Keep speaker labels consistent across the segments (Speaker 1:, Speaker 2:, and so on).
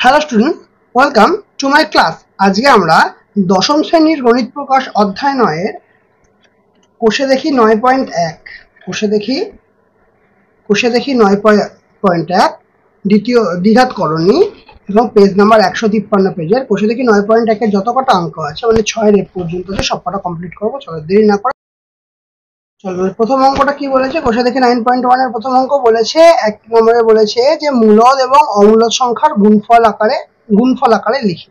Speaker 1: Hello student, welcome to my class. আজকে আমরা দশম শ্রেণীর গণিত প্রকাশ অধ্যায় 9 এর কোষে দেখি 9.1 কোষে দেখি 9.1 দ্বিতীয় দ্বিঘাত করণী এবং পেজ নাম্বার 153 পেজের কোষে দেখি 9.1 এর যত কটা অঙ্ক আছে মানে 6 এর পর্যন্ত সব কটা কমপ্লিট করবো। চলো দেরি না করে চলো, প্রথম অঙ্কটা কি বলেছে? কোষে দেখি 9.1 এর প্রথম অঙ্ক বলেছে, 1 নম্বরে বলেছে যে মূলদ এবং অমূলদ সংখ্যার গুণফল আকারে লিখি।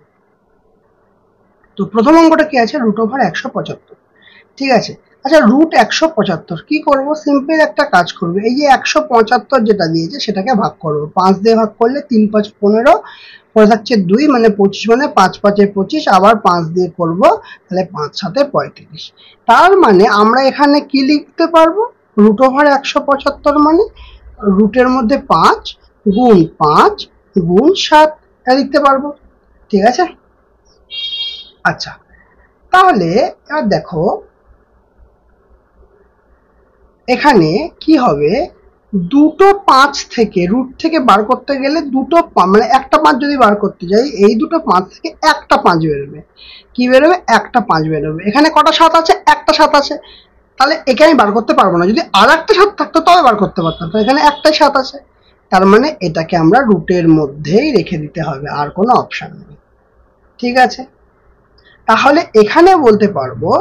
Speaker 1: তো প্রথম অঙ্কটা কি আছে? √175। ঠিক আছে, আচ্ছা √175 কি করব? সিম্পল একটা কাজ করব, এই যে 175 যেটা দিয়েছে সেটাকে ভাগ করব, 5 দিয়ে ভাগ করলে 3 5 15, পরে থাকছে 2 মানে 25, মানে 5 5 25, আবার 5 দিয়ে করব তাহলে 5 7 35। তার মানে আমরা এখানে কি লিখতে পারবো? √175 মানে রুটের মধ্যে 5 গুণ 5 গুণ 7 লিখতে পারবো। ঠিক আছে, আচ্ছা তাহলে এবার দেখো এখানে কি হবে, দুটো 5 থেকে রুট থেকে বার করতে গেলে দুটো মানে একটা 5 যদি বার করতে যাই, এই দুটো 5 থেকে একটা 5 বেরোবে। কি বেরোবে? একটা 5 বেরোবে। এখানে কটা 7 আছে? একটা 7 আছে, তাহলে একে আমি বার করতে পারবো না। যদি আর একটা 7 থাকতো তবে বার করতে পারতাম, তো এখানে একটাই 7 আছে, তার মানে এটাকে আমরা রুটের মধ্যেই রেখে দিতে হবে, আর কোনো অপশন নেই। ঠিক আছে, তাহলে এখানে বলতে পারবো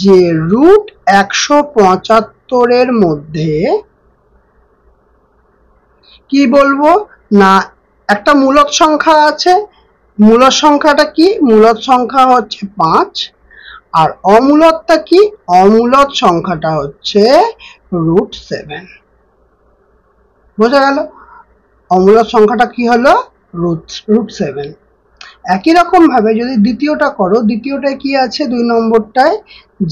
Speaker 1: যে √175 মধ্যে কি বলবো না, একটা মূলদ সংখ্যা আছে। মূলদ সংখ্যাটা কি? মূলদ সংখ্যা হচ্ছে 5, আর অমূলদটা কি? অমূলদ সংখ্যাটা হচ্ছে √7। বোঝা গেল? অমূলদ সংখ্যাটা কি হলো? √7। একই রকম ভাবে যদি দ্বিতীয়টা করো, দ্বিতীয়টায় কি আছে? 2 নম্বরটায়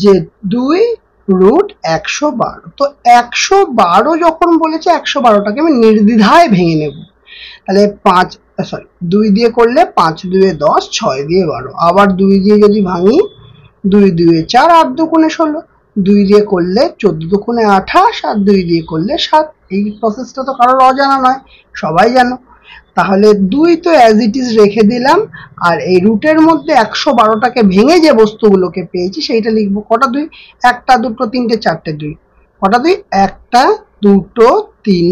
Speaker 1: যে 2√112। তো 112 যখন বলেছে, 112টাকে আমি নির্দ্বিধায় ভেঙে নেব। তাহলে 2 দিয়ে করলে 5 2 10, 6 দিয়ে 12, আবার 2 দিয়ে যদি ভাঙি 2 2 4, 8 2 16, 2 দিয়ে করলে 14 2 28, আর 2 দিয়ে করলে 7। এই প্রসেসটা তো কারোর অজানা নয়, সবাই জানো। তাহলে 2 তো অ্যাজ ইট ইজ রেখে দিলাম, আর এই রুটের মধ্যে 112টাকে ভেঙে যে বস্তুগুলোকে পেয়েছি সেইটা লিখবো। কটা 2? 1 2 3 4 2। কটা 2? 1 2 3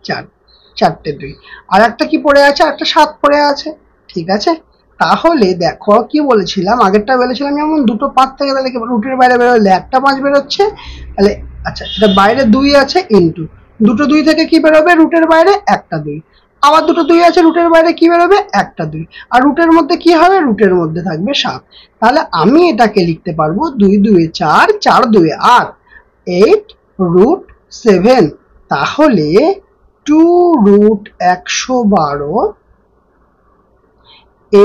Speaker 1: 4, 4 2। আর একটা কি পড়ে আছে? একটা 7 পড়ে আছে। ঠিক আছে, তাহলে দেখো কি বলেছিলাম, আগেরটা বলেছিলাম যেমন দুটো 5 থেকে তাহলে রুটের বাইরে বেরোলে একটা 5 বেরোচ্ছে। তাহলে আচ্ছা, এটা বাইরে 2 আছে ইন্টু দুটো 2 থেকে কি বেরোবে? রুটের বাইরে একটা 2, আবার দুটো 2 আছে, রুটের বাইরে কি বেরোবে? একটা 2, আর রুটের মধ্যে কি হবে? রুটের মধ্যে থাকবে 7। তাহলে আমি এটাকে লিখতে পারবো 2 2 4, 4 2 8, 8√7। তাহলে 2√112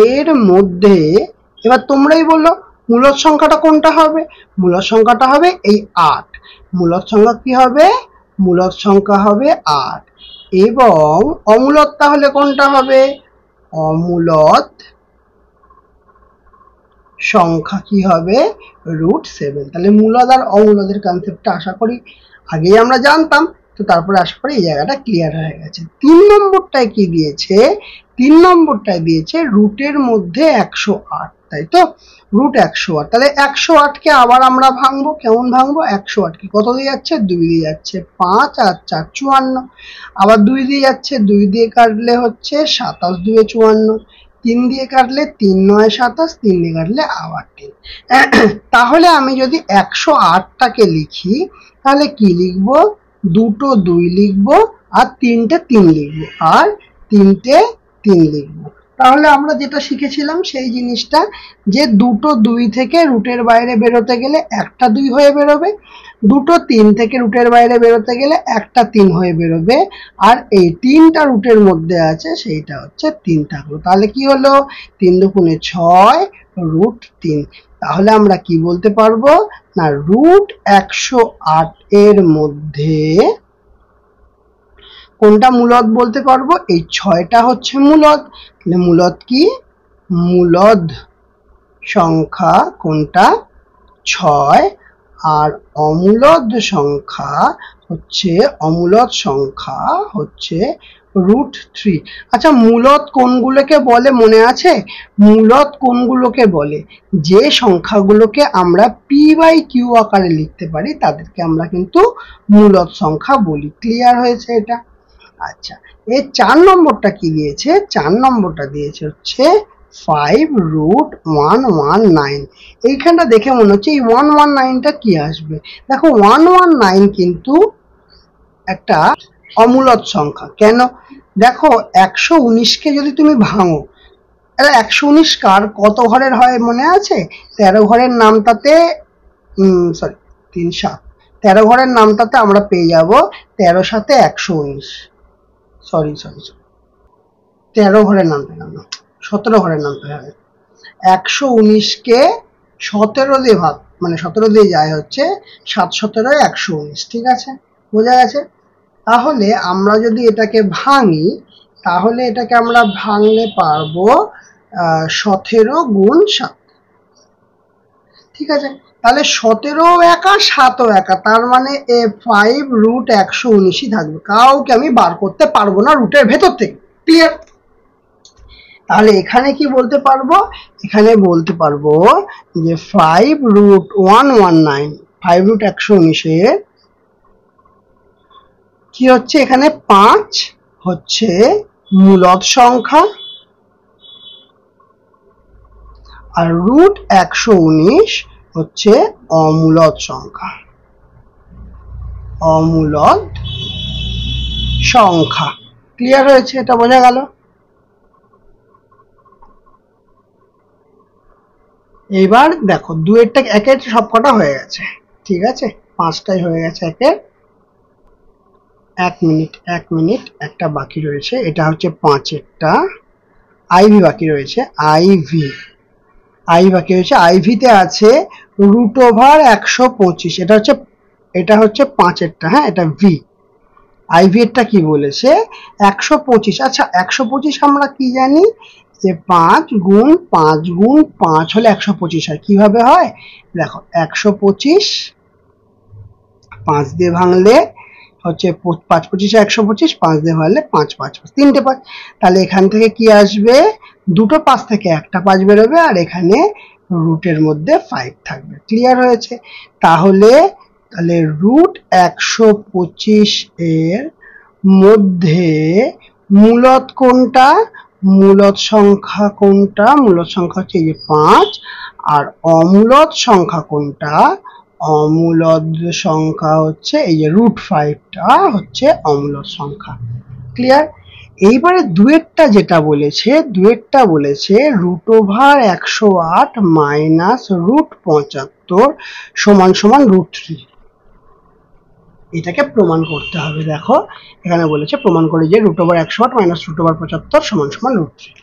Speaker 1: এর মধ্যে, এবার তোমরাই বলো মূলদ সংখ্যাটা কোনটা হবে? মূলদ সংখ্যাটা হবে এই 8। মূলদ সংখ্যা কি হবে? মূলদ সংখ্যা হবে 8। এবং অমূলদ তাহলে কোনটা হবে? অমূলদ সংখ্যা কি হবে? √7। তাহলে মূলদ আর অমূলদের কনসেপ্টটা আশা করি আগেই আমরা জানতাম, তো তারপরে আশা করি এই জায়গাটা ক্লিয়ার হয়ে গেছে। 3 নম্বরটায় কি দিয়েছে? 3 নম্বরটায় দিয়েছে রুটের মধ্যে 108, তাই তো? √108। তাহলে 108কে আবার আমরা ভাঙবো। কেমন ভাঙবো? 108কে কত দিয়ে যাচ্ছে? 2 দিয়ে যাচ্ছে, 5 আর 4 54, আবার 2 দিয়ে যাচ্ছে, 2 দিয়ে কাটলে হচ্ছে 27 2 54, 3 দিয়ে কাটলে 3 9 27, 3 দিয়ে কাটলে আবার 3। তাহলে আমি যদি 108টাকে লিখি তাহলে কি লিখবো? দুটো 2 লিখবো, আর 3টে 3 লিখবো, আর 3টে 3 লিখবো। তাহলে আমরা যেটা শিখেছিলাম সেই জিনিসটা, যে দুটো 2 থেকে রুটের বাইরে বেরোতে গেলে একটা 2 হয়ে বেরোবে, দুটো 3 থেকে রুটের বাইরে বেরোতে গেলে একটা 3 হয়ে বেরোবে, আর এই 3টা রুটের মধ্যে আছে সেইটা হচ্ছে 3 থাকলো। তাহলে কি হলো? 3 2 6 √3। তাহলে আমরা কি বলতে পারবো না, √108 এর মধ্যে কোনটা মূলদ বলতে পারবো? এই 6টা হচ্ছে মূলদ। তাহলে মূলদ কি? মূলদ সংখ্যা কোনটা? 6। আর অমূলদ সংখ্যা হচ্ছে √3। আচ্ছা, মূলদ কোনগুলোকে বলে মনে আছে? মূলদ কোনগুলোকে বলে? যে সংখ্যাগুলোকে আমরা p/q আকারে লিখতে পারি তাদেরকে আমরা কিন্তু মূলদ সংখ্যা বলি। ক্লিয়ার হয়েছে এটা? আচ্ছা, এর 4 নম্বরটা কি দিয়েছে? 4 নম্বরটা দিয়েছে হচ্ছে 5√119। এইখানটা দেখে মনে হচ্ছে এই 119টা কি আসবে। দেখো 119 কিন্তু একটা অমূলদ সংখ্যা। কেন? দেখো 119কে যদি তুমি ভাঙো, 119 কার কত ঘরের হয় মনে আছে? 13 ঘরের নামটাতে সরি 3 7 13 ঘরের নামটাতে আমরা পেয়ে যাব 13 7 119। সরি 13 ঘরের নাম পেলাম না, 17 ঘরের নাম পেয়ে হবে। 119কে 17 দিয়ে ভাগ, মানে 17 দিয়ে যায় হচ্ছে 7 17 119। ঠিক আছে, বোঝা গেছে? তাহলে আমরা যদি এটাকে ভাঙি, তাহলে এটাকে আমরা ভাঙলে পারবো 17 গুণ 7। ঠিক আছে, তাহলে 17 একা 7 একা, তার মানে 5√119ই থাকবে। কাউকে আমি বার করতে পারবো না রুটের ভেতর থেকে। ক্লিয়ার? তাহলে এখানে কি বলতে পারবো? এখানে বলতে পারবো যে 5√119, 5√119 কি হচ্ছে? এখানে 5 হচ্ছে মূলদ সংখ্যা, আর √119 হচ্ছে অমূলদ সংখ্যা। অমূলদ সংখ্যা। ক্লিয়ার হয়েছে? এটা বোঝা গেল? এবার দেখো 2-এরটা একের সবকটা হয়ে গেছে। ঠিক আছে, 5টাই হয়ে গেছে একের। 1 মিনিট একটা বাকি রয়েছে, এটা হচ্ছে 5-এরটা। আইভি বাকি রয়েছে, আইভি বাকি রয়েছে। আইভিতে আছে √125। এটা হচ্ছে 5-এরটা। হ্যাঁ, এটা ভি। আইভি এরটা কি বলেছে? 125। আচ্ছা, 125 আমরা কি জানি যে 5 গুণ 5 গুণ 5 হলে 125 হয়। কিভাবে হয় দেখো, 125 5 দিয়ে ভাঙলে হচ্ছে 5 25 125, 5 দিয়ে ভাঙলে 5 5 3টে 5। তাহলে এখান থেকে কি আসবে? দুটো 5 থেকে একটা 5 বেরোবে, আর এখানে রুটের মধ্যে 5 থাকবে। ক্লিয়ার হয়েছে? তাহলে √125 এর মধ্যে মূলদ কোনটা? মূলদ সংখ্যা কোনটা? মূলদ সংখ্যা হচ্ছে এই যে 5। আর অমূলদ সংখ্যা কোনটা? অমূলদ সংখ্যা হচ্ছে এই যে √5টা হচ্ছে অমূলদ সংখ্যা। ক্লিয়ার? এইবারে দুয়েরটা যেটা বলেছে, দুয়েরটা বলেছে √108 মাইনাস √75 সমান সমান √3। এটাকে প্রমাণ করতে হবে। দেখো এখানে বলেছে প্রমাণ করে যে √108 মাইনাস √75 সমান সমান √3।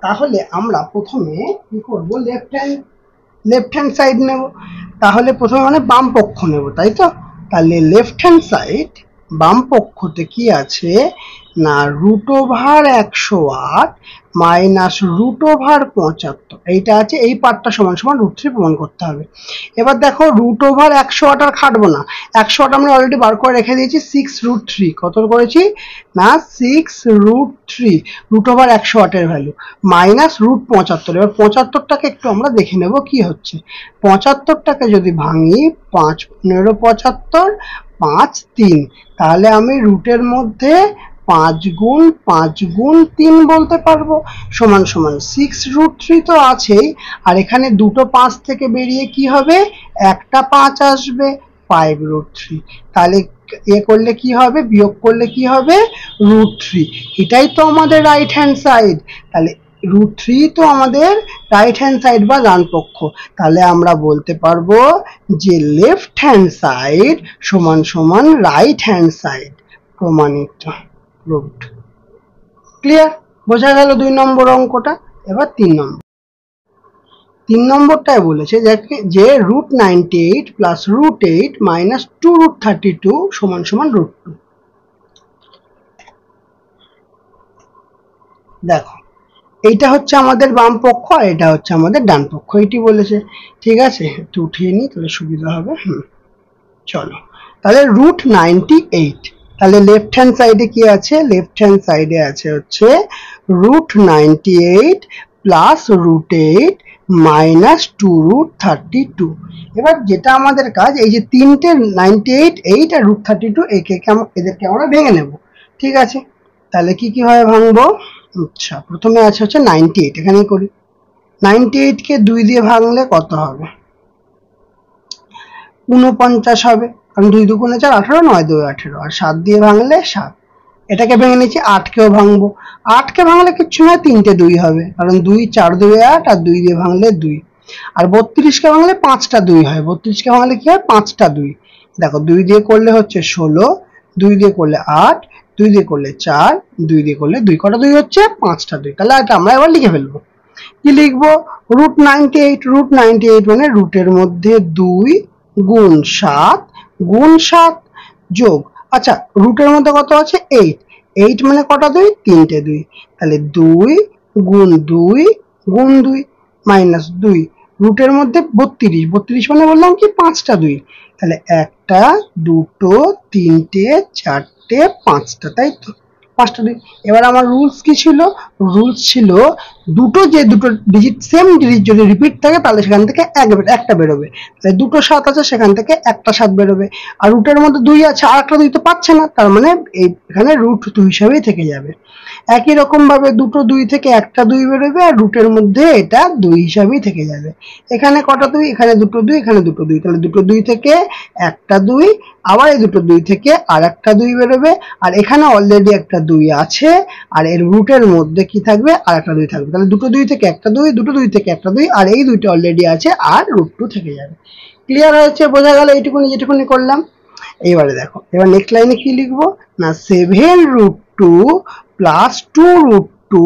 Speaker 1: তাহলে আমরা প্রথমে কি করব? লেফট হ্যান্ড সাইড নেব। তাহলে প্রথমে মানে বাম পক্ষ নেব, তাই তো? তাহলে লেফট হ্যান্ড সাইড বাম পক্ষতে কি আছে না √108 মাইনাস √75, এইটা আছে। এই পার্টটা সমান সমান √3 প্রমাণ করতে হবে। এবার দেখো √108 আর খাটবো না, 108 আমরা অলরেডি বার করে রেখে দিয়েছি। 6√3 কত করেছি না 6√3 √108 এর ভ্যালু মাইনাস √75। এবার 75টাকে একটু আমরা দেখে নেব কি হচ্ছে। 75টাকে যদি ভাঙি 5 15 75 5 3, তাহলে আমি রুটের মধ্যে 5 গুণ 5 গুণ 3 বলতে পারবো সমান সমান 6√3 তো আছেই, আর এখানে দুটো 5 থেকে বেরিয়ে কি হবে? একটা 5 আসবে, 5√3। তাহলে এ করলে কি হবে? বিয়োগ করলে কি হবে? √3। এটাই তো আমাদের রাইট হ্যান্ড সাইড। তাহলে √3 তো আমাদের রাইট হ্যান্ড সাইড বা ডান পক্ষ। তাহলে আমরা বলতে পারবো যে লেফট হ্যান্ড সাইড সমান সমান রাইট হ্যান্ড সাইড। প্রমাণিত, প্রুভড। ক্লিয়ার? বোঝা গেল 2 নম্বর অঙ্কটা। এবার 3 নম্বরটায় বলেছে যে √98 প্লাস √8 মাইনাস 2√32 সমান সমান √2। দেখো এইটা হচ্ছে আমাদের বাম পক্ষ, আর এটা হচ্ছে আমাদের ডান পক্ষ, এটি বলেছে। ঠিক আছে, একটু উঠিয়ে নিই তাহলে সুবিধা হবে। চলো তাহলে √98, তাহলে লেফট হ্যান্ড সাইডে কি আছে? লেফট হ্যান্ড সাইডে আছে হচ্ছে √98 প্লাস √8 মাইনাস 2√32। এবার যেটা আমাদের কাজ, এই যে তিনটে 98, 8 আর √32 এদেরকে আমরা ভেঙে নেব। ঠিক আছে, তাহলে কি কিভাবে ভাঙবো? আচ্ছা, প্রথমে আছে হচ্ছে 98, এখানেই করি। 98 কে 2 দিয়ে ভাঙলে কত হবে? 49 হবে, কারণ 2 দুগুণে 4, 18, 9 2 18, আর 7 দিয়ে ভাঙলে 7। এটাকে ভেঙে নিচ্ছি। 8 কেও ভাঙবো। 8 কে ভাঙলে কিচ্ছু না, 3টে 2 হবে, কারণ 2 4 2 8, আর 2 দিয়ে ভাঙলে 2। আর 32 কে ভাঙলে 5টা 2 হয়। 32 কে ভাঙলে কি হয়? 5টা 2। দেখো 2 দিয়ে করলে হচ্ছে 16, 2 দিয়ে করলে 8, 2 দিয়ে করলে 4, 2 দিয়ে করলে 2। কটা 2 হচ্ছে? 5টা 2। তাহলে এটা আমরা এবার লিখে ফেলবো। কি লিখবো? √98, √98 মানে রুটের মধ্যে 2 গুণ 7 গুণ 7 যোগ, আচ্ছা রুটের মধ্যে কত আছে? 8। 8 মানে কটা 2? 3টে 2। তাহলে 2 গুণ 2 গুণ 2 মাইনাস 2। রুটের মধ্যে 32, 32 মানে বললাম কি 5টা 2। তাহলে 1টা 2টো 3টে 4টে 5টা, তাই তো? 5টা 2। এবার আমার রুলস কি ছিল? রুলস ছিল দুটো ডিজিট সেম ডিজিট যদি রিপিট থাকে তাহলে সেখান থেকে একটা বেরোবে। তাহলে 2টো 7 আছে, সেখান থেকে একটা 7 বেরোবে। আর রুটের মধ্যে 2 আছে, আর একটা 2 তো পাচ্ছে না, তার মানে এখানে √2 হিসাবেই থেকে যাবে। একই রকম ভাবে 2টো 2 থেকে একটা 2 বেরোবে, আর রুটের মধ্যে এটা 2 হিসাবেই থেকে যাবে। এখানে কটা 2? এখানে 2টো 2, এখানে 2টো 2। তাহলে 2টো 2 থেকে একটা 2, আবার এই 2টো 2 থেকে আর একটা 2 বেরোবে। আর এখানে অলরেডি একটা 2 আছে, আর এর রুটের মধ্যে কি থাকবে? আর একটা 2 থাকবে। তাহলে 2টো 2 থেকে একটা 2, 2টো 2 থেকে একটা 2, আর এই 2টা অলরেডি আছে, আর √2 থেকে যাবে। ক্লিয়ার হয়েছে? বোঝা গেল এইটুকুনি যেটুকুনি করলাম। এবারে দেখো, এবার নেক্সট লাইনে কি লিখবো? না 7√2 প্লাস 2√2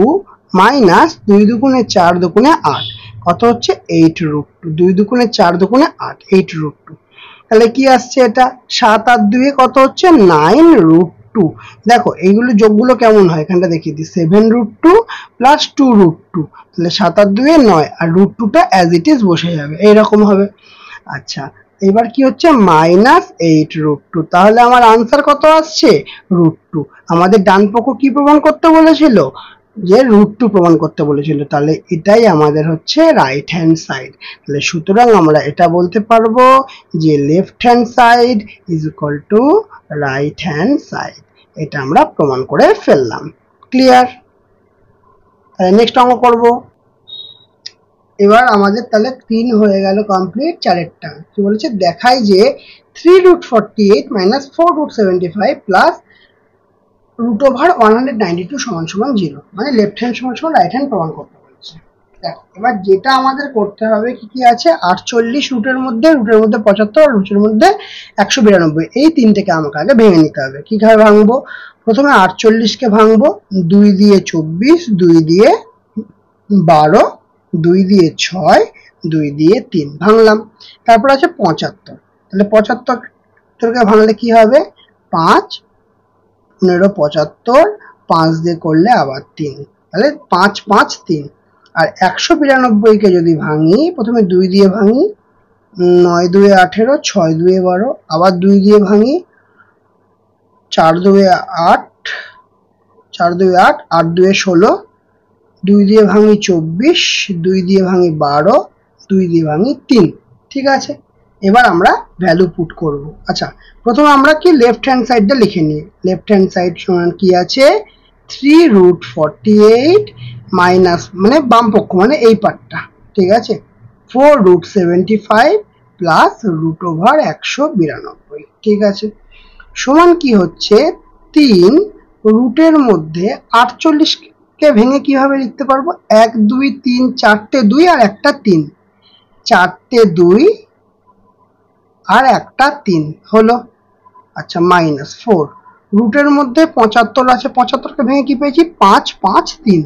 Speaker 1: মাইনাস 2 দুগুণে 4 দুগুণে 8, কত হচ্ছে? 8√2। 2 দুগুণে 4 দুগুণে 8, 8√2। তাহলে কি আসছে এটা? 7 আর 2 কত হচ্ছে? 9√2। দেখো এইগুলো যোগগুলো কেমন হয় এখানটা দেখিয়ে দিই। 7√2 প্লাস 2√2, তাহলে 7 আর 2 9, আর √2টা অ্যাজ ইট ইজ বসে যাবে, এইরকম হবে। আচ্ছা, এবার কি হচ্ছে? -8√2। তাহলে আমার আনসার কত আসছে? √2। আমাদের ডান পক্ষ কি প্রমাণ করতে বলেছিল? যে √2 প্রমাণ করতে বলেছিল। তাহলে এটাই আমাদের হচ্ছে রাইট হ্যান্ড সাইড। তাহলে সুতরাং আমরা এটা বলতে পারবো যে left hand side is equal to right hand side. এটা আমরা প্রমাণ করে ফেললাম। ক্লিয়ার? তাহলে নেক্সট অঙ্ক করব। এবার আমাদের তাহলে 3 হয়ে গেল কমপ্লিট। 4এরটা কি বলেছে? দেখাই যে 3√48 মাইনাস 4√75 প্লাস √192 সমান সমান 0, মানে লেফট হ্যান্ড সমান সমান রাইট হ্যান্ড প্রমাণ করতে বলেছে। দেখো এবার যেটা আমাদের করতে হবে, কি কি আছে? 48 রুটের মধ্যে 75, রুটের মধ্যে 192, এই তিনটেকে আমাকে আগে ভেঙে নিতে হবে। কিভাবে ভাঙবো? প্রথমে 48কে ভাঙবো। 2 দিয়ে 24, 2 দিয়ে 12, 2 দিয়ে 6, 2 দিয়ে 3 ভাঙলাম। তারপর আছে 75। তাহলে 75কে ভাঙলে কি হবে? 5 15 75, 5 দিয়ে করলে আবার 3, তাহলে 5 5 3। আর 192কে যদি ভাঙি, প্রথমে 2 দিয়ে ভাঙি, 9 2 18, 6 2 12, আবার 2 দিয়ে ভাঙি, 4 2 8, 4 2 8, 8 2 16, 2 দিয়ে ভাঙি 24, 2 দিয়ে ভাঙি 12, 2 দিয়ে ভাঙি 3। ঠিক আছে, এবার আমরা ভ্যালু পুট করব। আচ্ছা, প্রথমে আমরা কি লেফট হ্যান্ড সাইডটা লিখে নিই। লেফট হ্যান্ড সাইড সমান কি আছে? 3√48 মাইনাস, মানে বাম পক্ষ মানে এই পার্টটা, ঠিক আছে, 4√75 প্লাস √192, ঠিক আছে, সমান কি হচ্ছে? 3 রুটের মধ্যে 48 কে ভেঙে কিভাবে লিখতে পারবো? 1 2 3, 4টে 2 আর একটা 3, 4টে 2 আর একটা 3 হলো। আচ্ছা, -4 রুটের মধ্যে 75 আছে, 75কে ভেঙে কি পেয়েছি? 5 5 3।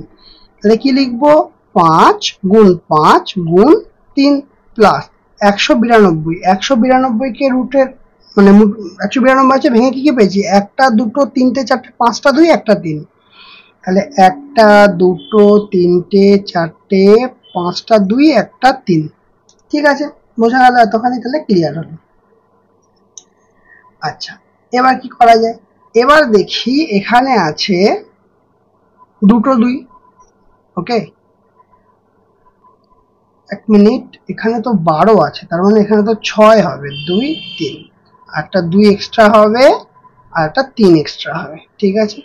Speaker 1: তাহলে কি লিখবো? 5 গুণ 5 গুণ 3 প্লাস 192। 192কে রুটের মানে 192 আছে, ভেঙে কি কি পেয়েছি? একটা 2টো 3টে 4টে 5টা 2 একটা 3। তাহলে একটা 2টো 3টে 4টে 5টা 2 একটা 3। ঠিক আছে, বোঝা গেল এতখানি? তাহলে ক্লিয়ার হলো। আচ্ছা, এবার কি করা যায়? এবার দেখি এখানে আছে দুটো 2, ওকে। এক মিনিট, এখানে তো 12 আছে, তার মানে এখানে তো 6 হবে, 2 3, একটা 2 এক্সট্রা হবে আর একটা 3 এক্সট্রা হবে, ঠিক আছে।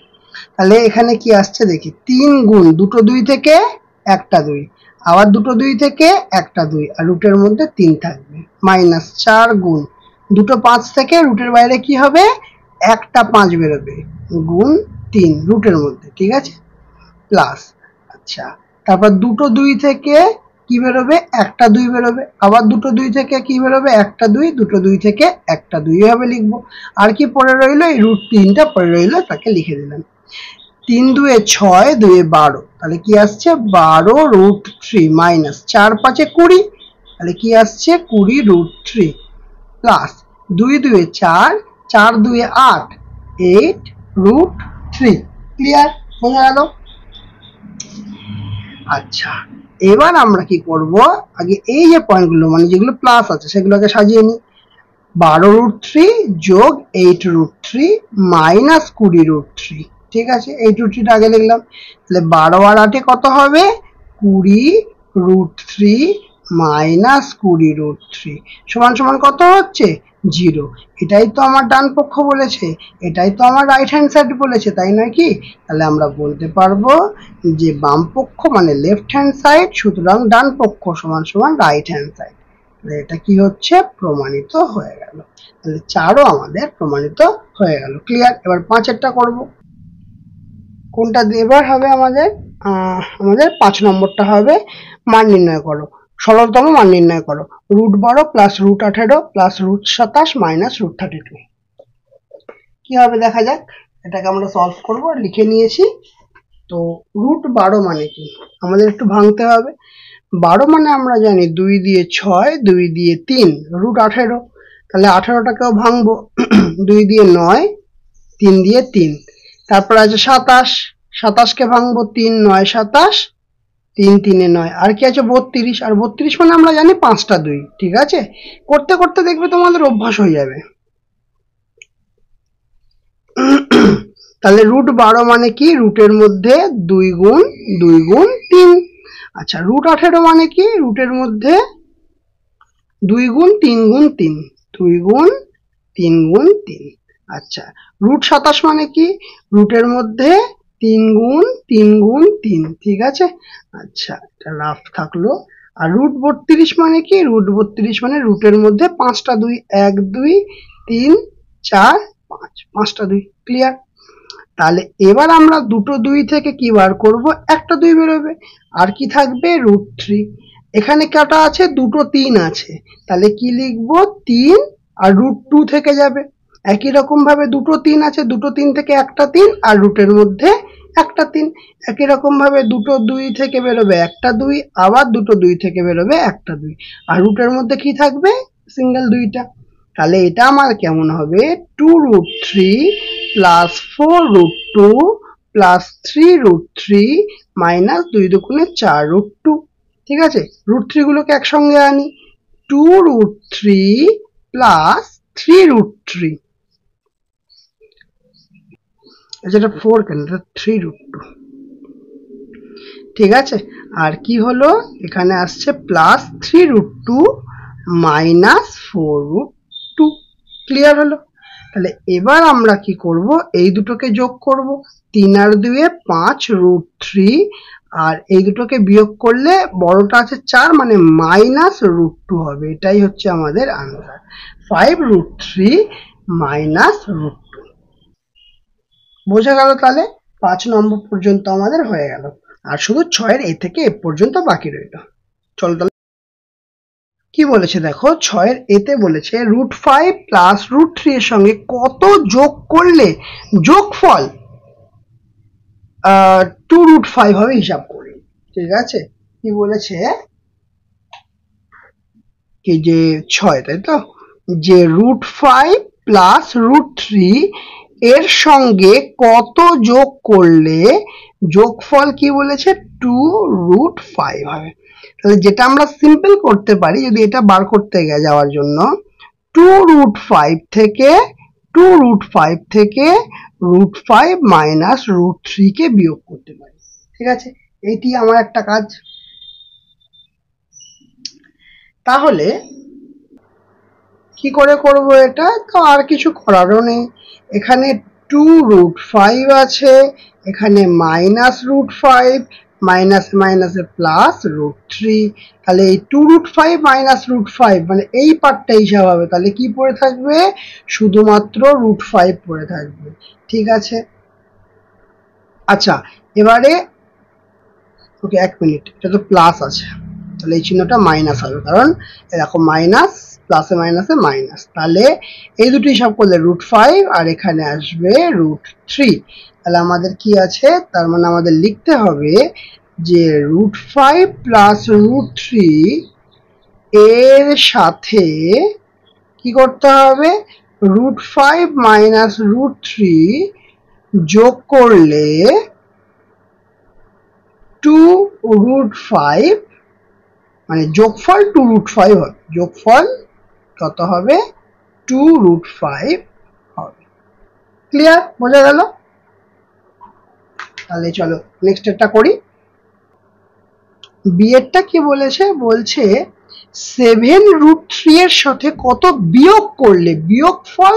Speaker 1: তাহলে এখানে কি আসছে দেখি, 3 গুণ দুটো 2 থেকে একটা 2, আবার দুটো 2 থেকে একটা 2, আর রুটের মধ্যে 3 থাকবে, মাইনাস 4 গুণ দুটো 5 থেকে রুটের বাইরে কি হবে, একটা 5 বেরোবে, গুণ 3 রুটের মধ্যে, ঠিক আছে, প্লাস। আচ্ছা, তারপর দুটো 2 থেকে কি বেরোবে, একটা 2 বেরোবে, আবার দুটো 2 থেকে কি বেরোবে, একটা 2, দুটো 2 থেকে একটা 2 এভাবে লিখবো। আর কি পড়ে রইলো, এই রুট 3টা পড়ে রইলো, তাকে লিখে দিলাম। 3 2 6, 2 12, তাহলে কি আসছে 12 রুট 3, মাইনাস 4 5 20, তাহলে কি আসছে 20 রুট 3, প্লাস 2 2 4, 4 2 8, 8 রুট 3। ক্লিয়ার, বোঝা গেল? আচ্ছা, এবার আমরা কি করব, আগে এই যে পয়েন্টগুলো মানে যেগুলো প্লাস আছে সেগুলোকে সাজিয়ে নিই। 12 রুট 3 যোগ 8 রুট 3 মাইনাস 20 রুট 3, ঠিক আছে, 8 রুট 3টা আগে লিখলাম। তাহলে 12 আর 8 কত হবে, 20 রুট 3 মাইনাস 20 রুট 3 সমান সমান কত হচ্ছে, 0। এটাই তো আমার ডান পক্ষ বলেছে, এটাই তো আমার রাইট হ্যান্ড সাইড বলেছে, তাই নয় কি? তাহলে আমরা বলতে পারবো যে বাম পক্ষ মানে লেফট হ্যান্ড সাইড, সুতরাং ডান পক্ষ সমান সমান রাইট হ্যান্ড সাইড। এটা কি হচ্ছে, প্রমাণিত হয়ে গেল। তাহলে 4ও আমাদের প্রমাণিত হয়ে গেল। ক্লিয়ার? এবার 5এরটা করব। কোনটা এবার হবে আমাদের, আমাদের 5 নম্বরটা হবে, মান নির্ণয় করো, সরলতম মান নির্ণয় করো, root 12 plus root 18 plus root 27 minus root 32। কি হবে দেখা যাক, এটাকে আমরা সলভ করব, লিখে নিয়েছি। তো রুট 12 মানে কি, আমাদের একটু ভাঙতে হবে। 12 মানে আমরা জানি 2 দিয়ে 6, 2 দিয়ে 3, রুট 18, তাহলে 18টাকেও ভাঙবো, 2 দিয়ে 9, 3 দিয়ে 3, তারপর আছে 27, 27কে ভাঙবো, 3 9 27, 3 3 9, আর কি আছে 32, আর 32 মানে আমরা জানি 5টা 2, ঠিক আছে। করতে করতে দেখবে তোমাদের অভ্যাস হয়ে যাবে। তাহলে রুট 12 মানে কি, রুটের মধ্যে 2 গুণ 2 গুণ 3। আচ্ছা, রুট 18 মানে কি, রুটের মধ্যে 2 গুণ 3 গুণ 3, 2 গুণ 3 গুণ 3। আচ্ছা, রুট 27 মানে কি, রুটের মধ্যে 3 গুণ 3 গুণ 3, ঠিক আছে। আচ্ছা, এটা রাফ থাকলো। আর রুট 32 মানে কি, রুট 32 মানে রুটের মধ্যে 5টা 2, 1 2 3 4 5, 5টা 2। ক্লিয়ার? তাহলে এবার আমরা দুটো 2 থেকে কি বার করব, একটা 2 বেরোবে, আর কি থাকবে, রুট 3। এখানে কটা আছে, দুটো 3 আছে, তাহলে কি লিখবো, 3, আর রুট 2 থেকে যাবে। একই রকম ভাবে দুটো 3 আছে, দুটো 3 থেকে একটা 3, আর রুটের মধ্যে একটা 3। একই রকম ভাবে দুটো 2 থেকে বেরোবে একটা 2, আবার দুটো 2 থেকে বেরোবে একটা 2, আর রুটের মধ্যে কি থাকবে, সিঙ্গেল 2টা। তাহলে এটা আমার কেমন হবে, 2 root 3 plus 4 root 2 plus 3 root 3 minus 2 দুগুণে 4 রুট 2, ঠিক আছে। রুট 3 গুলোকে একসঙ্গে আনি, 2 রুট 3 প্লাস 3 রুট 3, যেটা 4 কেন, এটা 3 রুট 2, ঠিক আছে। আর কি হলো, এখানে আসছে plus 3 root 2 minus 4 root 2। Clear হলো? তাহলে এবার আমরা কি করব, এই দুটোকে যোগ করব, 3 আর 2 5 রুট 3, আর এই দুটোকে বিয়োগ করলে বড়টা আছে 4 মানে মাইনাস রুট 2 হবে। এটাই হচ্ছে আমাদের আনসার, 5 রুট 3 মাইনাস রুট 2। বোঝা গেল? তাহলে 5 নম্বর পর্যন্ত আমাদের হয়ে গেল, আর শুধু 6 এ থেকে এ পর্যন্ত বাকি রইল। চলো তাহলে কি বলেছে দেখো, 6 এতে বলেছে রুট 5 প্লাস রুট 3 এর সঙ্গে কত যোগ করলে যোগফল 2 রুট 5 হবে, হিসাব করি, ঠিক আছে। কি বলেছে, কি যে 6, তাই তো, যে রুট 5 প্লাস রুট 3 এর সঙ্গে কত যোগ করলে যোগফল কি বলেছে 2 রুট 5 হবে। তাহলে যেটা আমরা সিম্পল করতে পারি, যদি এটা বার করতে যাওয়ার জন্য 2 রুট 5 থেকে √5 মাইনাস √3 কে বিয়োগ করতে পারি। ঠিক আছে, এইটি আমার একটা কাজ। তাহলে কি করে করব এটা? তো আর কিছু করারও নেই। এখানে 2√5 আছে, এখানে মাইনাস √5, মাইনাস মাইনাসে প্লাস √3। তাহলে এই 2√5 মাইনাস √5 মানে এই পার্টটা হিসাব হবে। তাহলে কি পড়ে থাকবে? শুধুমাত্র √5 পড়ে থাকবে। ঠিক আছে, আচ্ছা এবারে ওকে 1 মিনিট, এটা তো প্লাস আছে, তাহলে এই চিহ্নটা মাইনাস হবে, কারণ এরকম মাইনাস প্লাসে মাইনাসে মাইনাস। তাহলে এই দুটো হিসাব করলে √5 আর এখানে আসবে √3। তাহলে আমাদের কি আছে? তার মানে আমাদের লিখতে হবে যে √5 প্লাস √3 এর সাথে কি করতে হবে? √5 মাইনাস √3 যোগ করলে 2√5 মানে যোগফল 2√5 হবে। যোগফল কত হবে? 2√5 হবে। ক্লিয়ার? বোঝা গেল? তাহলে চলো নেক্সট একটা করি। বি এরটা কি বলেছে? বলছে 7√3 এর সাথে কত বিয়োগ করলে বিয়োগফল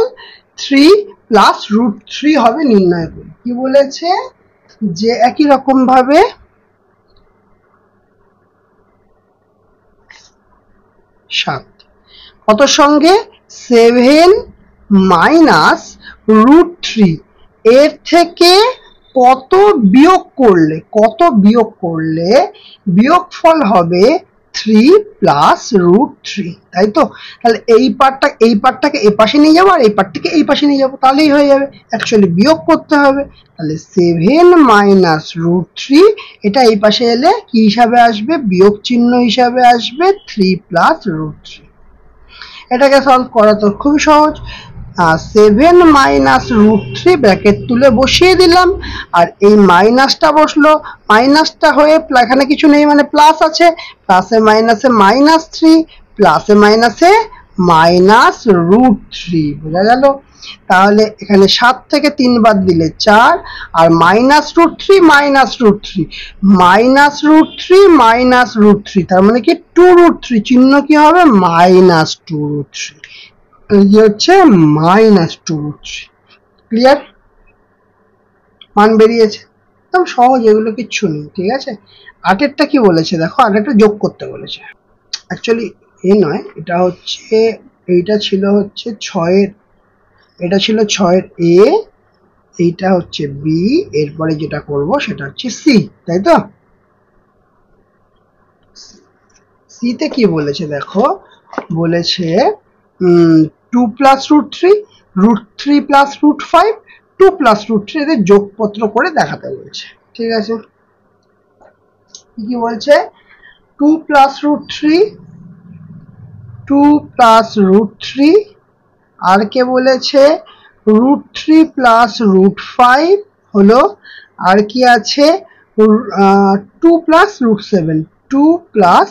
Speaker 1: 3 প্লাস √3 হবে নির্ণয় করি। কি বলেছে? যে একই রকম ভাবে 7 কত সঙ্গে 7 মাইনাস √3 এর থেকে কত বিয়োগ করলে বিয়োগফল হবে 3 প্লাস √3, তাই তো? তাহলে এই পার্টটাকে এই পাশে নিয়ে যাবো আর এই পার্টটাকে এই পাশে নিয়ে যাবো, তাহলেই হয়ে যাবে। অ্যাকচুয়ালি বিয়োগ করতে হবে। তাহলে 7 মাইনাস √3 এটা এই পাশে এলে কি হিসাবে আসবে? বিয়োগ চিহ্ন হিসাবে আসবে 3 প্লাস √3। এটাকে সলভ করা তো খুবই সহজ। 7 মাইনাস √3 ব্র্যাকেট তুলে বসিয়ে দিলাম, আর এই মাইনাসটা বসলো, মাইনাসটা হয়ে এখানে কিছু নেই মানে প্লাস আছে, প্লাসে মাইনাসে -3, প্লাসে মাইনাসে -√3। বোঝা গেল? তাহলে এখানে 7 থেকে 3 বাদ দিলে 4, আর -√3 তার মানে কি 2√3, চিহ্ন কি হবে? -2√3, এই হচ্ছে -2√3। ক্লিয়ার? মান বেরিয়েছে? একদম সহজ, এগুলো কিচ্ছু নেই। ঠিক আছে, 8এরটা কি বলেছে দেখো, 8এরটা যোগ করতে বলেছে। অ্যাকচুয়ালি এ নয়, এটা হচ্ছে, এইটা ছিল হচ্ছে 6-এর, এটা ছিল 6-এর এ, এইটা হচ্ছে বি, এরপরে যেটা করব সেটা হচ্ছে সি, তাই তো? সিতে কি বলেছে দেখো, বলেছে 2 প্লাস √3, √3 প্লাস √5, 2 প্লাস √3 এদের যোগপত্র করে দেখাতে বলছে। ঠিক আছে, কি বলছে? 2 প্লাস √3, 2 প্লাস √3, আর কে বলেছে √3 প্লাস √5 হলো, আর কি আছে 2 প্লাস √7, 2 প্লাস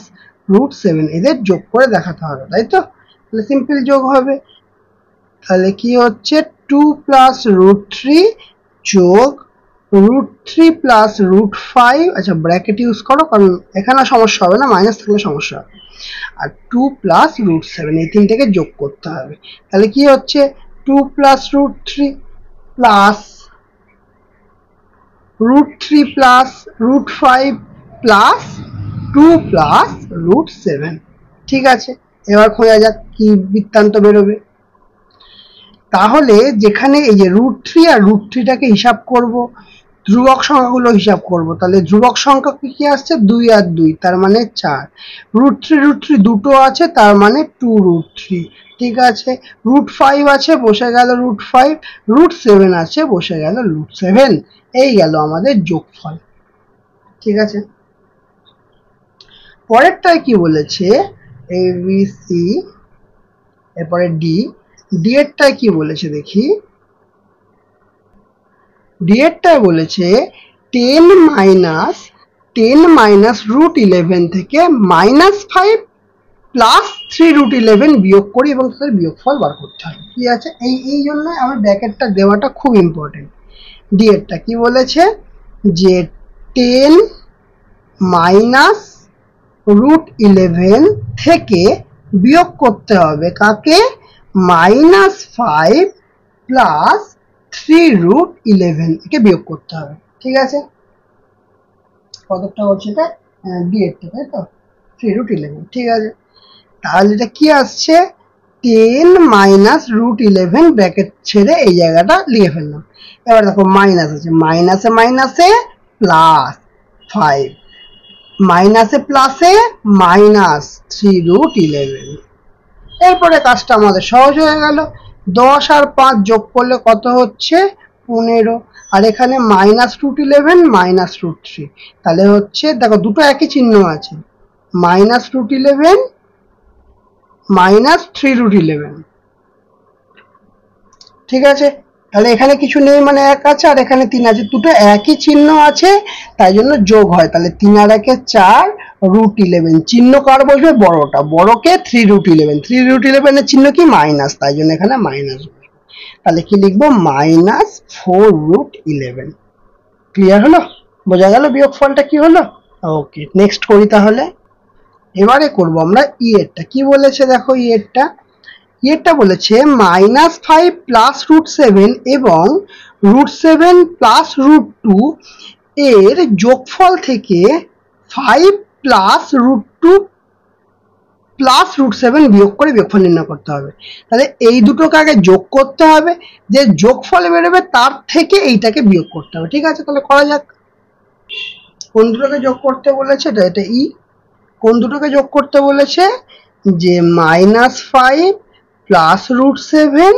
Speaker 1: √7 এদের যোগ করে দেখাতে হবে, তাই তো? তাহলে সিম্পল যোগ হবে। তাহলে কি হচ্ছে 2 প্লাস √3 যোগ √3 প্লাস √5, আচ্ছা ব্র্যাকেট ইউজ করো কারণ এখানে সমস্যা হবে না, মাইনাস থাকলে সমস্যা হবে, আর 2 প্লাস √7 এই তিনটাকে যোগ করতে হবে। তাহলে কি হচ্ছে 2 plus √3 plus √3 plus √5 plus 2 plus √7। ঠিক আছে, এবার খোঁজা যাক কি বৃত্তান্ত বেরোবে। তাহলে যেখানে এই যে √3 আর √3টাকে হিসাব করব, ধ্রুবক সংখ্যাগুলো হিসাব করব, তাহলে ধ্রুবক সংখ্যা কি আসছে? 2 আর 2, তার মানে 4। √3 দুটো আছে, তার মানে 2√3। ঠিক আছে, √5 আছে, বসে গেল √5, √7 আছে, বসে গেল √7। এই গেল আমাদের যোগফল। ঠিক আছে, পরেরটায় কি বলেছে? এ বি সি, এরপরে ডি। ডি এরটায় কি বলেছে দেখি। ডি এরটায় বলেছে 10 মাইনাস √11 থেকে -5 প্লাস 3√11 বিয়োগ করি এবং তাদের বিয়োগফল বার করতে হবে। কি আছে? এই জন্য আমার ব্র্যাকেটটা দেওয়াটা খুব ইম্পর্টেন্ট। ডি এরটা কি বলেছে যে 10 মাইনাস √11 থেকে বিয়োগ করতে হবে কাকে, -5 প্লাস 3√11 একে বিয়োগ করতে হবে। ঠিক আছে, কতটা হচ্ছে এটা ডি এরটা, তাই তো 3√11। ঠিক আছে, তাহলে এটা কি আসছে 10 মাইনাস √11 ব্র্যাকেট ছেড়ে এই জায়গাটা লিখে ফেললাম। এবার দেখো মাইনাস আছে, মাইনাসে মাইনাসে প্লাস 5, মাইনাসে প্লাসে -3√11। এরপরে কাজটা আমাদের সহজ হয়ে গেল। 10 আর 5 যোগ করলে কত হচ্ছে 15, আর এখানে -√11 -√3, তাহলে হচ্ছে দেখো দুটো একই চিহ্ন আছে, -√11 -3√11। ঠিক আছে, তাহলে এখানে কিছু নেই মানে 1 আছে, আর এখানে 3 আছে, দুটো একই চিহ্ন আছে তাই জন্য যোগ হয়। তাহলে 3 আর 1 4√11, চিহ্ন কার বসবে বড়টা, বড়কে 3√11, 3√11 এর চিহ্ন কি মাইনাস, তাই জন্য এখানে মাইনাস। তাহলে কি লিখবো -4√11। ক্লিয়ার হলো, বোঝা গেল বিয়োগফলটা কি হলো। ওকে, নেক্সট করি তাহলে। এবারে করব আমরা ই এরটা, কি বলেছে দেখো ই এরটা বলেছে -5 প্লাস √7 এবং √7 প্লাস √2 এর যোগফল থেকে 5 প্লাস √2 প্লাস √7 বিয়োগ করে বিয়োগফল নির্ণয় করতে হবে। তাহলে এই দুটোকে আগে যোগ করতে হবে, যে যোগফল বেরোবে তার থেকে এইটাকে বিয়োগ করতে হবে। ঠিক আছে, তাহলে করা যাক। কোন দুটোকে যোগ করতে বলেছে, এটা ই। কোন দুটোকে যোগ করতে বলেছে, যে -5 প্লাস √7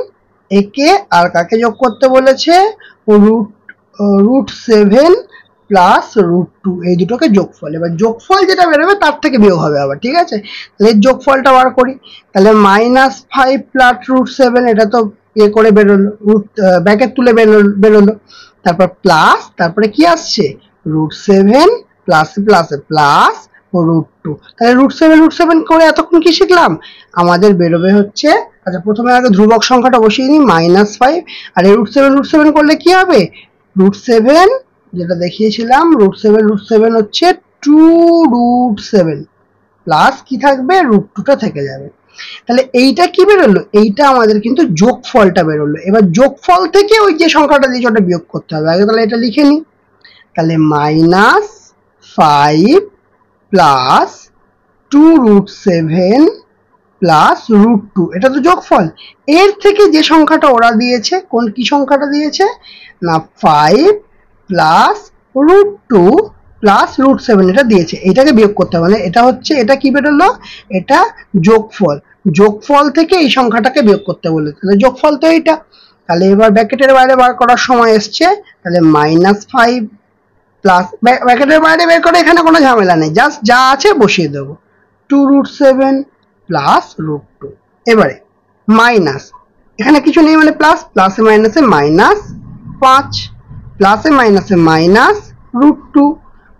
Speaker 1: একে আর কাকে যোগ করতে বলেছে √7 প্লাস √2, এই দুটোকে যোগফল। এবার যোগফল যেটা বেরোবে তার থেকে বিয়োগ হবে আবার। ঠিক আছে, তাহলে যোগফলটা বার করি। তাহলে -5 প্লাস √7, এটা তো করে বেরোলো, ব্র্যাকেট তুলে বেরোলো, তারপর প্লাস, তারপরে কি আসছে √7 প্লাস প্লাস প্লাস √2। তাহলে √7 করে এতক্ষণ কি শিখলাম, আমাদের বেরোবে হচ্ছে, আচ্ছা প্রথমে আগে ধ্রুবক সংখ্যাটা বসিয়ে নিই -5, আর এই √7 করলে কি হবে √7, যেটা দেখিয়েছিলাম √7 হচ্ছে 2√7 প্লাস কি থাকবে √2টা থেকে যাবে। তাহলে এইটা কি বেরোলো, এইটা আমাদের কিন্তু যোগফলটা বেরোলো। এবার যোগফল থেকে ওই যে সংখ্যাটা দিয়েছে ওটা বিয়োগ করতে হবে আগে। তাহলে এটা লিখে নিই, তাহলে -5 প্লাস 2√7 প্লাস √2, এটা তো যোগফল। এর থেকে যে সংখ্যাটা ওরা দিয়েছে, কোন কি সংখ্যাটা দিয়েছে না 5 প্লাস √2 প্লাস √7 এটা দিয়েছে, এটাকে বিয়োগ করতে হবে। মানে এটা হচ্ছে, এটা কি বেরোলো, এটা যোগফল। যোগফল থেকে এই সংখ্যাটাকে বিয়োগ করতে বলে, তাহলে যোগফল তো এইটা। তাহলে এবার ব্র্যাকেটের বাইরে বার করার সময় এসছে, তাহলে -5 প্লাস, ব্র্যাকেটের বাইরে বের করে এখানে কোনো ঝামেলা নেই, জাস্ট যা আছে বসিয়ে দেবো, 2√7 প্লাস √2। এবারে মাইনাস, এখানে কিছু নেই মানে প্লাস, প্লাসে মাইনাসে -5, প্লাসে মাইনাসে -√2,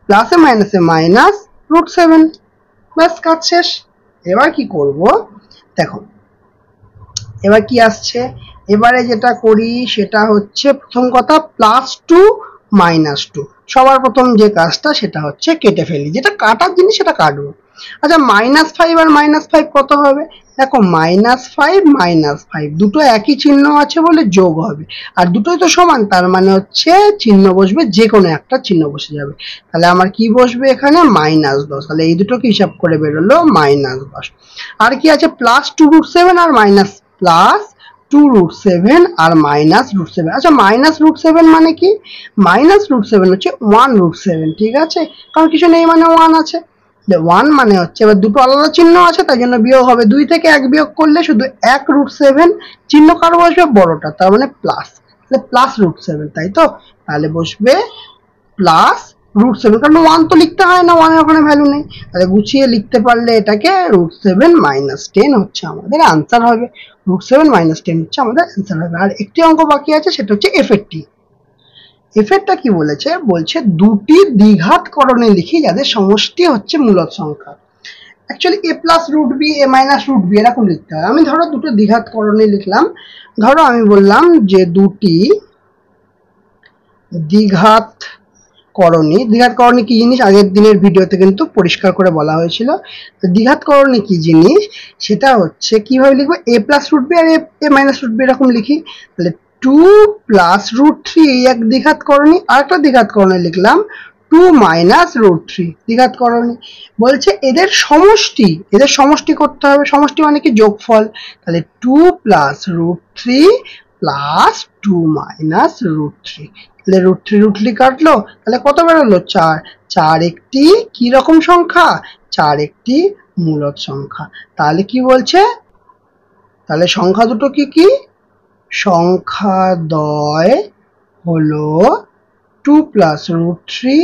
Speaker 1: প্লাসে মাইনাসে -√7। ব্যাস, কাজ শেষ। এবার কি করব দেখো, এবার কি আসছে, এবারে যেটা করি সেটা হচ্ছে প্রথম কথা +2 -2, সবার প্রথম যে কাজটা সেটা হচ্ছে কেটে ফেলি, যেটা কাটার জিনিস সেটা কাটবো। আচ্ছা -5 আর -5 কত হবে, দেখো -5 দুটো একই চিহ্ন আছে বলে যোগ হবে, আর দুটোই তো সমান, তার মানে হচ্ছে চিহ্ন বসবে, যে কোনো একটা চিহ্ন বসে যাবে। তাহলে আমার কি বসবে এখানে -10, তাহলে এই দুটোকে হিসাব করে বেরোলো -10। আর কি আছে +2√7 আর +2√7 আর -√7। আচ্ছা -√7 মানে কি, -√7 হচ্ছে 1√7। ঠিক আছে, কারণ কিছু নেই মানে 1 আছে, 1 মানে হচ্ছে, এবার দুটো আলাদা চিহ্ন আছে তাই জন্য বিয়োগ হবে, 2 থেকে 1 বিয়োগ করলে শুধু 1√7, চিহ্ন কার বসবে বড়টা, তার মানে প্লাস, তাহলে +√7, তাই তো। তাহলে বসবে +√7, কারণ 1 তো লিখতে হয় না, 1 এর ওখানে ভ্যালু নেই, তাহলে গুছিয়ে লিখতে পারলে এটাকে √7 - 10 হচ্ছে আমাদের আনসার হবে। √7 - 10 হচ্ছে আমাদের আনসার হবে। আর একটি অঙ্ক বাকি আছে, সেটা হচ্ছে এফেক্টটি। এফেক্টটা কি বলেছে, বলছে দুটি দ্বিঘাত করণে লিখি যাদের সমষ্টি হচ্ছে মূলদ সংখ্যা। Actually a plus root B, a minus root B এরকম লিখতে হয়। আমি ধরো দুটো দ্বিঘাত করণে লিখলাম, ধরো আমি বললাম যে দুটি দ্বিঘাত করণী। দ্বিঘাত করণী কি জিনিস আগের দিনের ভিডিওতে কিন্তু পরিষ্কার করে বলা হয়েছিল। তো দ্বিঘাত করণী কি জিনিস সেটা হচ্ছে কিভাবে লিখবো, a প্লাস রুট বি আর a মাইনাস রুট বি এরকম লিখি। তাহলে 2 প্লাস রুট থ্রি এক দ্বিঘাত করণী, আর একটা দ্বিঘাত করণী লিখলাম 2 মাইনাস রুট থ্রি দ্বিঘাত করণী। বলছে এদের সমষ্টি করতে হবে। সমষ্টি মানে কি যোগফল। তাহলে 2 plus root three plus 2 minus root three. তাহলে রুট থ্রি কাটলো, তাহলে কত বেরোলো 4। 4 একটি কি রকম সংখ্যা, 4 একটি মূলদ সংখ্যা। তাহলে কি বলছে, তাহলে সংখ্যা দুটো কি কি, সংখ্যাদ্বয় হলো 2 প্লাস রুট থ্রি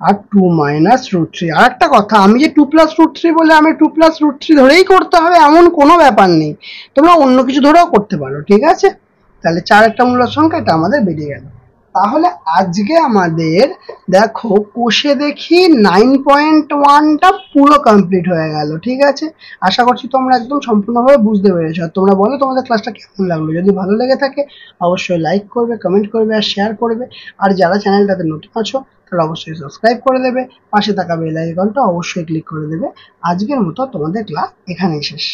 Speaker 1: আর 2 মাইনাস রুট থ্রি। আর একটা কথা, আমি যে 2 প্লাস রুট থ্রি বলে আমি 2 প্লাস রুট থ্রি ধরেই করতে হবে এমন কোনো ব্যাপার নেই, তোমরা অন্য কিছু ধরেও করতে পারো, ঠিক আছে। তাহলে 4 একটা মূলদ সংখ্যা, এটা আমাদের বেরিয়ে গেল। তাহলে আজকে আমাদের দেখো কোষে দেখি 9.1টা পুরো কমপ্লিট হয়ে গেল, ঠিক আছে। আশা করছি তোমরা একদম সম্পূর্ণভাবে বুঝতে পেরেছো। আর তোমরা বলো তোমাদের ক্লাসটা কেমন লাগলো। যদি ভালো লেগে থাকে অবশ্যই লাইক করবে, কমেন্ট করবে আর শেয়ার করবে। আর যারা চ্যানেলটাতে নতুন আছো তারা অবশ্যই সাবস্ক্রাইব করে দেবে, পাশে থাকা বেল আইকনটা অবশ্যই ক্লিক করে দেবে। আজকের মতো তোমাদের ক্লাস এখানেই শেষ।